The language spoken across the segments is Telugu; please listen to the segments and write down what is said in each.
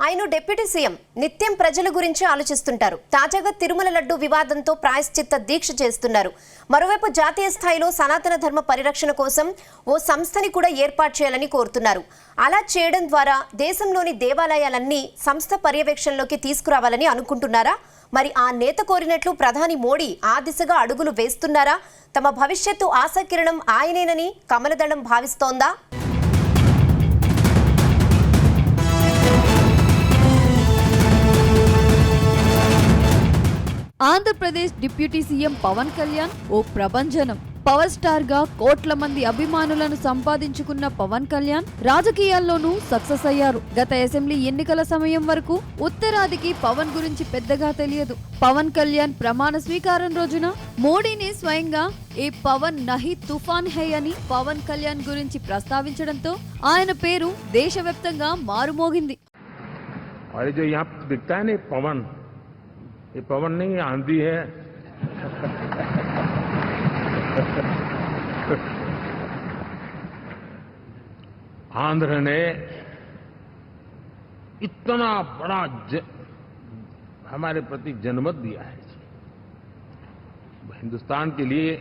ఆయన డిప్యూటీ సీఎం నిత్యం ప్రజల గురించి ఆలోచిస్తుంటారు. తాజాగా తిరుమల లడ్డు వివాదంతో ప్రాయశ్చిత్త దీక్ష చేస్తున్నారు. మరోవైపు జాతీయ స్థాయిలో సనాతన ధర్మ పరిరక్షణ కోసం ఓ సంస్థని కూడా ఏర్పాటు చేయాలని కోరుతున్నారు. అలా చేయడం ద్వారా దేశంలోని దేవాలయాలన్నీ సంస్థ పర్యవేక్షణలోకి తీసుకురావాలని అనుకుంటున్నారా? మరి ఆ నేత కోరినట్లు ప్రధాని మోడీ ఆ దిశగా అడుగులు వేస్తున్నారా? తమ భవిష్యత్తు ఆశాకిరణం ఆయనేనని కమలదళం భావిస్తోందా? ఆంధ్రప్రదేశ్ డిప్యూటీ సీఎం పవన్ కళ్యాణ్ ఓ ప్రభంజనం. పవర్ స్టార్ గా కోట్ల మంది అభిమానులను సంపాదించుకున్న పవన్ కళ్యాణ్ రాజకీయాల్లోనూ సక్సెస్ అయ్యారు. గత అసెంబ్లీ ఎన్నికల సమయం వరకు ఉత్తరాదికి పవన్ గురించి పెద్దగా తెలియదు. పవన్ కళ్యాణ్ ప్రమాణ స్వీకారం రోజున మోడీని స్వయంగా ఏ పవన్ నహి తుఫాన్ హై అని పవన్ కళ్యాణ్ గురించి ప్రస్తావించడంతో ఆయన పేరు దేశవ్యాప్తంగా మారుమోగింది. ये पवन नहीं आंधी है। आंध्र ने इतना बड़ा हमारे प्रति जनमत दिया है। हिंदुस्तान के लिए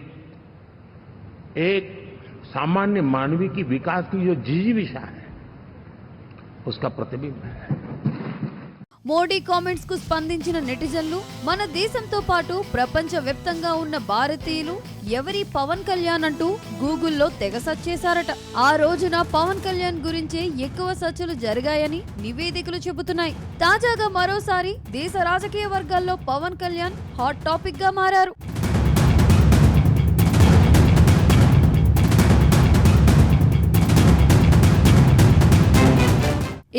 एक सामान्य मानवीय की विकास की जो जिजीविषा है उसका प्रतिबिंब है। మోడీ కామెంట్స్ కు స్పందించిన నెటిజన్లు మన దేశంతో పాటు ప్రపంచ వ్యాప్తంగా ఉన్న భారతీయులు ఎవరి పవన్ కళ్యాణ్ అంటూ గూగుల్లో తెగ సెర్చ్ చేశారట. ఆ రోజున పవన్ కళ్యాణ్ గురించే ఎక్కువ సెర్చ్లు జరిగాయని నివేదికలు చెబుతున్నాయి. తాజాగా మరోసారి దేశ రాజకీయ వర్గాల్లో పవన్ కళ్యాణ్ హాట్ టాపిక్ గా మారారు.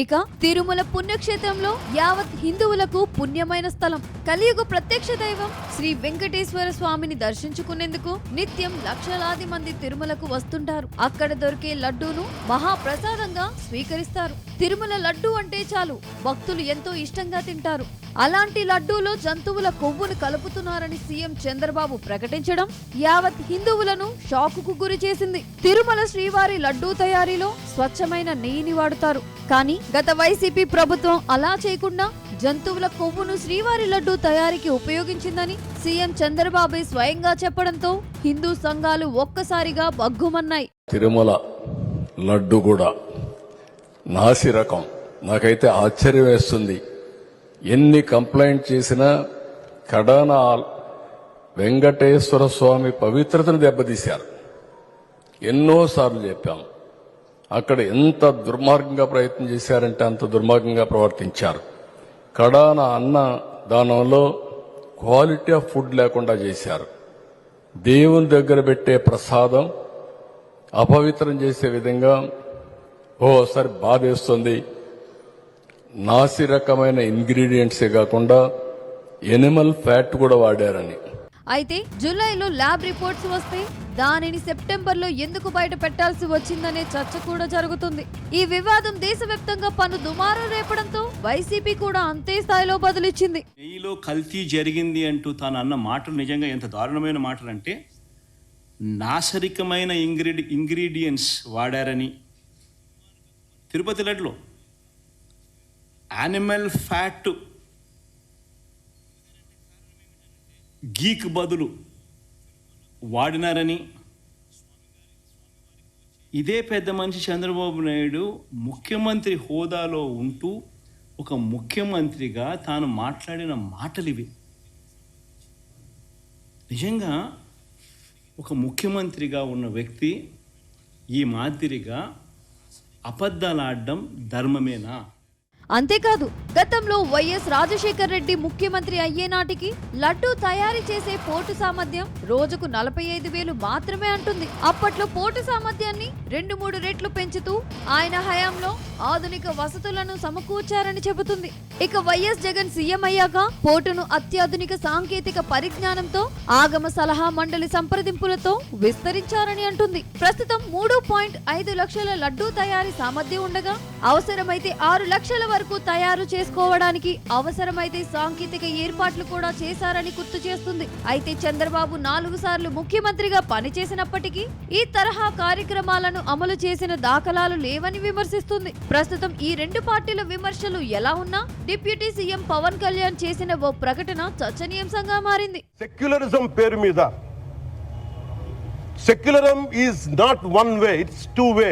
ఇక తిరుమల పుణ్యక్షేత్రంలో యావత్ హిందువులకు పుణ్యమైన స్థలం. కలియుగ ప్రత్యక్ష దైవం శ్రీ వెంకటేశ్వర స్వామిని దర్శించుకునేందుకు నిత్యం లక్షలాది మంది తిరుమలకు వస్తుంటారు. అక్కడ దొరికే లడ్డూను మహాప్రసాదంగా స్వీకరిస్తారు. తిరుమల లడ్డూ అంటే చాలు భక్తులు ఎంతో ఇష్టంగా తింటారు. అలాంటి లడ్డూలో జంతువుల కొవ్వును కలుపుతున్నారని సీఎం చంద్రబాబు ప్రకటించడం యావత్ హిందువులను షాకుకు గురి చేసింది. తిరుమల శ్రీవారి లడ్డూ తయారీలో స్వచ్ఛమైన నెయ్యిని వాడుతారు. కానీ గత వైసీపీ ప్రభుత్వం అలా చేయకుండా జంతువుల కొవ్వును శ్రీవారి లడ్డూ తయారీకి ఉపయోగించిందని సీఎం చంద్రబాబు స్వయంగా చెప్పడంతో హిందూ సంఘాలు ఒక్కసారిగా బగ్గుమన్నాయి. తిరుమల లడ్డు కూడా నాసి రకం. నాకైతే ఆశ్చర్యం వేస్తుంది. ఎన్ని కంప్లైంట్ చేసినా కడాన వెంకటేశ్వర స్వామి పవిత్రతను దెబ్బతీశారు. ఎన్నోసార్లు చెప్పాం. అక్కడ ఎంత దుర్మార్గంగా ప్రయత్నం చేశారంటే అంత దుర్మార్గంగా ప్రవర్తించారు. కడాన అన్న దానంలో క్వాలిటీ ఆఫ్ ఫుడ్ లేకుండా చేశారు. దేవుని దగ్గర పెట్టే ప్రసాదం అపవిత్రం చేసే విధంగా ఓసారి బాధేస్తుంది. నాసి రకమైన ఇంగ్రీడియంట్సే కాకుండా ఎనిమల్ ఫ్యాట్ కూడా వాడారని. అయితే జూలైలో ల్యాబ్ రిపోర్ట్స్ వస్తే దానిని సెప్టెంబర్లో ఎందుకు బయట పెట్టాల్సి వచ్చిందనే చర్చ కూడా జరుగుతుంది. ఈ వివాదం దేశవ్యాప్తంగా పన్ను దుమారం రేపడంతో వైసీపీ కూడా అంతే స్థాయిలో బదులిచ్చింది. నెయ్యిలో కల్తీ జరిగింది అంటూ తాను అన్న మాటలు నిజంగా ఎంత దారుణమైన మాటలు అంటే, నాశరికమైన ఇంగ్రీడియంట్స్ వాడారని. తిరుపతి లడ్డులో యానిమల్ ఫ్యాట్ గీక్ బదులు వాడినారని. ఇదే పెద్ద మనిషి చంద్రబాబు నాయుడు ముఖ్యమంత్రి హోదాలో ఉంటూ ఒక ముఖ్యమంత్రిగా తాను మాట్లాడిన మాటలు ఇవి. నిజంగా ఒక ముఖ్యమంత్రిగా ఉన్న వ్యక్తి ఈ మాదిరిగా అబద్ధాలు ఆడడం ధర్మమేనా? అంతేకాదు, గతంలో వైఎస్ రాజశేఖర్ రెడ్డి ముఖ్యమంత్రి అయ్యే నాటికి లడ్డూ తయారీ చేసే పోటు సామర్థ్యం రోజుకు 45,000 మాత్రమే అంటుంది. అప్పట్లో పోటు సామర్థ్యాన్ని 2-3 రెట్లు పెంచుతూ ఆయన హయాంలో ఆధునిక వసతులను సమకూర్చారని చెబుతుంది. ఇక వైఎస్ జగన్ సీఎం అయ్యాక పోటును అత్యాధునిక సాంకేతిక పరిజ్ఞానంతో ఆగమ సలహా మండలి సంప్రదింపులతో విస్తరించారని అంటుంది. ప్రస్తుతం 3.5 లక్షల లడ్డూ తయారీ సామర్థ్యం ఉండగా అవసరమైతే 6 లక్షల వరకు తయారు చేసుకోవడానికి అవసరమైతే సాంకేతిక ఏర్పాట్లు కూడా చేశారని గుర్తు చేస్తుంది. అయితే చంద్రబాబు 4 సార్లు ముఖ్యమంత్రిగా పనిచేసినప్పటికీ ఈ తరహా కార్యక్రమాలను అమలు చేసిన దాఖలాలు లేవని విమర్శిస్తుంది. ప్రస్తుతం ఈ రెండు పార్టీల విమర్శలు ఎలా ఉన్నా డిప్యూటీ సీఎం పవన్ కళ్యాణ్ చేసిన ఓ ప్రకటన చర్చనీయాంశంగా మారింది. సెక్యులరిజం పేరు మీద, secularism is not one way, it's two way.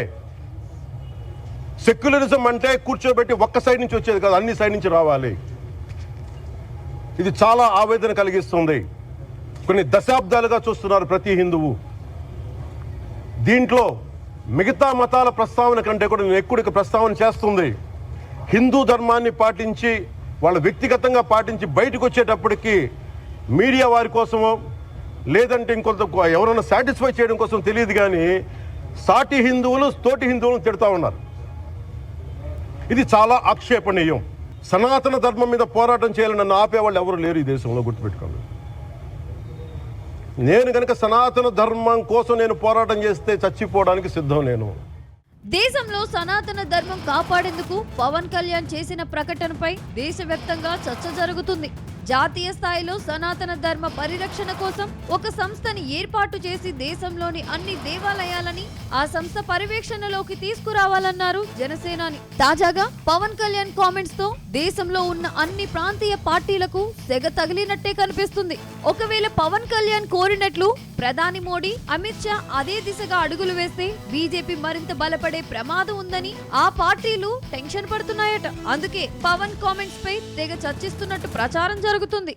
Secularism అంటే కూర్చోబెట్టి ఒక్క సైడ్ నుంచి వచ్చేది కాదు, అన్ని సైడ్ నుంచి రావాలి. ఇది చాలా ఆవేదన కలిగిస్తుంది. కొన్ని దశాబ్దాలుగా చూస్తున్నారు ప్రతి హిందువు. దీంట్లో మిగతా మతాల ప్రస్తావన కంటే కూడా నేను ఎక్కువ ప్రస్తావన చేస్తుంది. హిందూ ధర్మాన్ని పాటించి వాళ్ళు వ్యక్తిగతంగా పాటించి బయటకు వచ్చేటప్పటికి మీడియా వారి కోసమో లేదంటే ఇంకొంత ఎవరైనా సాటిస్ఫై చేయడం కోసం తెలియదు, కానీ సాటి హిందువులు తోటి హిందువులను తిడతా ఉన్నారు. ఇది చాలా ఆక్షేపణీయం. సనాతన ధర్మం మీద పోరాటం చేయాలని నన్ను ఆపేవాళ్ళు ఎవరు లేరు ఈ దేశంలో, గుర్తుపెట్టుకోండి. నేను కనుక సనాతన ధర్మం కోసం నేను పోరాటం చేస్తే చచ్చిపోవడానికి సిద్ధం. నేను దేశంలో సనాతన ధర్మం కాపాడేందుకు పవన్ కళ్యాణ్ చేసిన ప్రకటనపై దేశవ్యాప్తంగా చర్చ జరుగుతుంది. జాతీయ స్థాయిలో సనాతన ధర్మ పరిరక్షణ కోసం ఒక సంస్థని ఏర్పాటు చేసి దేశంలోని అన్ని దేవాలయాలని ఆ సంస్థ పర్యవేక్షణలోకి తీసుకురావాలన్నారు జనసేనాని. తాజాగా పవన్ కళ్యాణ్ కామెంట్స్ తో దేశంలో ఉన్న అన్ని ప్రాంతీయ పార్టీలకు సెగ తగిలినట్టే కనిపిస్తుంది. ఒకవేళ పవన్ కళ్యాణ్ కోరినట్లు ప్రధాని మోడీ, అమిత్ షా అదే దిశగా అడుగులు వేస్తే బీజేపీ మరింత బలపడే ప్రమాదం ఉందని ఆ పార్టీలు టెన్షన్ పడుతున్నాయట. అందుకే పవన్ కామెంట్స్ పై తెగ చర్చిస్తున్నట్టు ప్రచారం జరుగుతుంది.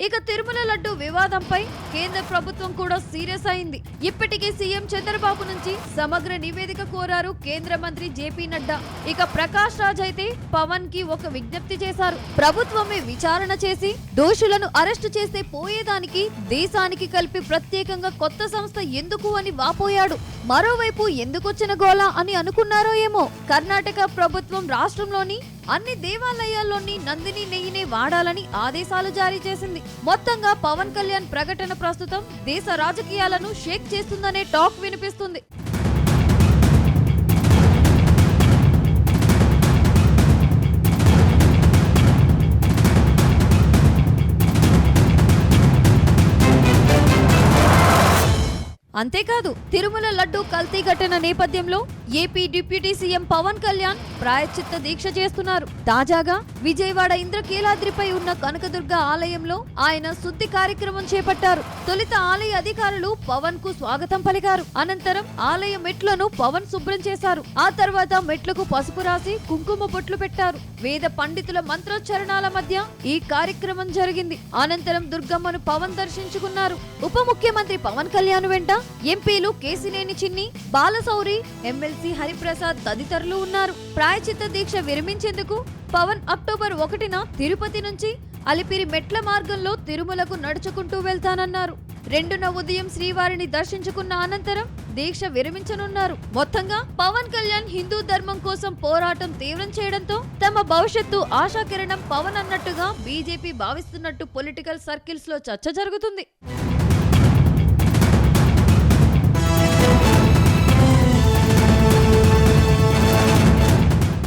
ఇక తిరుమల లడ్డు వివాదంపై కేంద్ర ప్రభుత్వం కూడా సీరియస్ అయింది. ఇప్పటికే సీఎం చంద్రబాబు నుంచి సమగ్ర నివేదిక కోరారు కేంద్ర మంత్రి జేపీ నడ్డా. ఇక ప్రకాష్ రాజ్ అయితే పవన్ కి ఒక విజ్ఞప్తి చేశారు. ప్రభుత్వమే విచారణ చేసి దోషులను అరెస్టు చేస్తే పోయేదానికి దేశానికి కలిపి ప్రత్యేకంగా కొత్త సంస్థ ఎందుకు అని వాపోయాడు. మరోవైపు ఎందుకొచ్చిన గోలా అని అనుకున్నారో ఏమో, కర్ణాటక ప్రభుత్వం రాష్ట్రంలోని అన్ని దేవాలయాల్లోని నందిని నెయ్యినే వాడాలని ఆదేశాలు జారీ చేసింది. మొత్తంగా పవన్ కళ్యాణ్ ప్రకటన ప్రస్తుతం దేశ రాజకీయాలను షేక్ చేస్తుందనే టాక్ వినిపిస్తుంది. అంతేకాదు తిరుమల లడ్డు కల్తీ ఘటన నేపథ్యంలో AP deputy CM Pawan Kalyan ప్రాయశ్చిత్త దీక్ష చేస్తున్నారు. తాజాగా విజయవాడ ఇంద్రకీలాద్రిపై ఉన్న కనకదుర్గ ఆలయంలో ఆయన శుద్ధి కార్యక్రమం చేపట్టారు. తొలుత ఆలయ అధికారులు పవన్ కు స్వాగతం పలికారు. అనంతరం ఆలయ మెట్లను పవన్ శుభ్రం చేశారు. ఆ తర్వాత మెట్లకు పసుపు రాసి కుంకుమ బొట్లు పెట్టారు. వేద పండితుల మంత్రోచ్చరణాల మధ్య ఈ కార్యక్రమం జరిగింది. అనంతరం దుర్గమ్మను పవన్ దర్శించుకున్నారు. ఉప ముఖ్యమంత్రి పవన్ కళ్యాణ్ వెంట ఎంపీలు కేసినేని చిన్ని, బాలశౌరి, ఎమ్మెల్సీ హరిప్రసాద్ తదితరులు ఉన్నారు. ప్రాయశ్చిత్త దీక్ష విరమించేందుకు పవన్ అక్టోబర్ 1న తిరుపతి నుంచి అలిపిరి మెట్ల మార్గంలో తిరుమలకు నడుచుకుంటూ వెళ్తానన్నారు. 2న ఉదయం శ్రీవారిని దర్శించుకున్న అనంతరం దీక్ష విరమించనున్నారు. మొత్తంగా పవన్ కళ్యాణ్ హిందూ ధర్మం కోసం పోరాటం తీవ్రం చేయడంతో తమ భవిష్యత్తు ఆశాకిరణం పవన్ అన్నట్టుగా బీజేపీ భావిస్తున్నట్టు పొలిటికల్ సర్కిల్స్ లో చర్చ జరుగుతుంది.